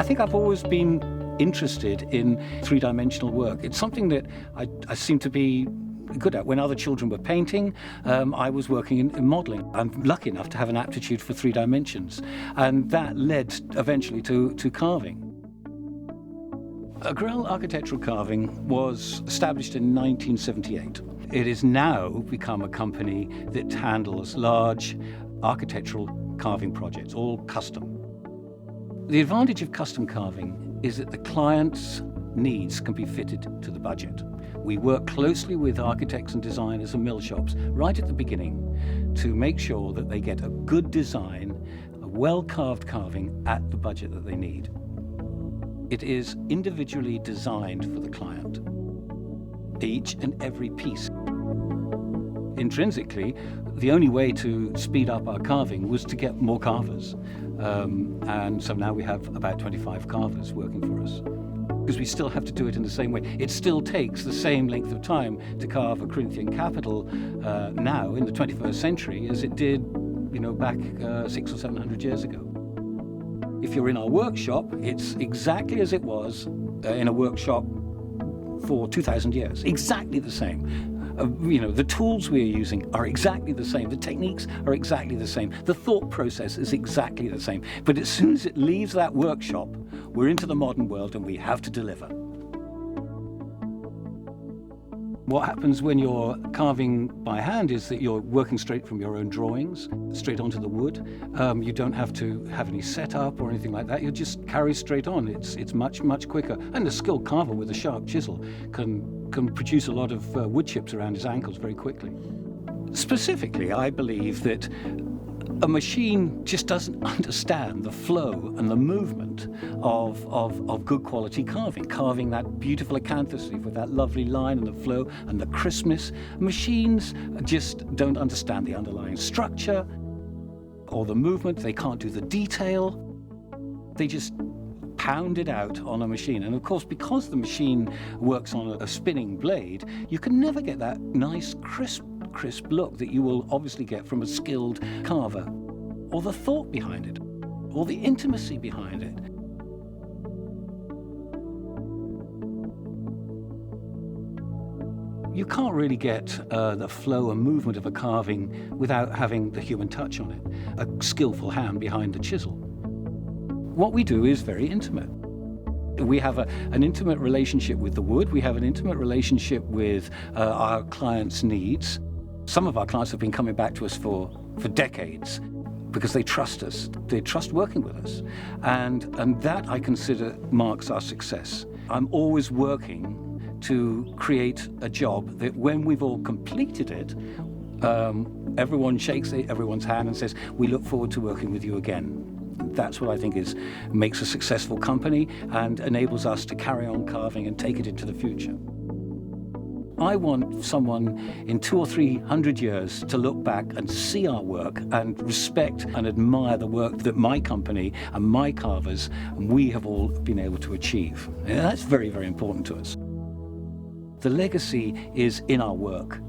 think I've always been interested in three-dimensional work. It's something that I seem to be good at. When other children were painting, I was working in modelling. I'm lucky enough to have an aptitude for 3 dimensions, and that led eventually to carving. Agrell Architectural Carving was established in 1978. It has now become a company that handles large architectural carving projects, all custom. The advantage of custom carving is that the client's needs can be fitted to the budget. We work closely with architects and designers and mill shops right at the beginning to make sure that they get a good design, a well-carved carving at the budget that they need. It is individually designed for the client, each and every piece. Intrinsically, the only way to speed up our carving was to get more carvers. And so now we have about 25 carvers working for us, because we still have to do it in the same way. It still takes the same length of time to carve a Corinthian capital now in the 21st century as it did, back 600 or 700 years ago. If you're in our workshop, it's exactly as it was in a workshop for 2,000 years, exactly the same. The tools we're using are exactly the same. The techniques are exactly the same. The thought process is exactly the same. But as soon as it leaves that workshop, we're into the modern world and we have to deliver. What happens when you're carving by hand is that you're working straight from your own drawings, straight onto the wood. You don't have to have any setup or anything like that. You just carry straight on. It's much, much quicker. And a skilled carver with a sharp chisel can produce a lot of wood chips around his ankles very quickly. Specifically, I believe that a machine just doesn't understand the flow and the movement of good quality carving that beautiful acanthus leaf with that lovely line and the flow and the crispness. Machines just don't understand the underlying structure or the movement. They can't do the detail. They just pound it out on a machine. And of course, because the machine works on a spinning blade, you can never get that nice crisp look that you will obviously get from a skilled carver, or the thought behind it, or the intimacy behind it. You can't really get the flow and movement of a carving without having the human touch on it, a skillful hand behind the chisel. What we do is very intimate. We have an intimate relationship with the wood. We have an intimate relationship with our clients' needs. Some of our clients have been coming back to us for decades because they trust us. They trust working with us. And that, I consider, marks our success. I'm always working to create a job that when we've all completed it, everyone shakes everyone's hand and says, "We look forward to working with you again." That's what I think makes a successful company and enables us to carry on carving and take it into the future. I want someone in 200 or 300 years to look back and see our work and respect and admire the work that my company and my carvers and we have all been able to achieve. And that's very, very important to us. The legacy is in our work.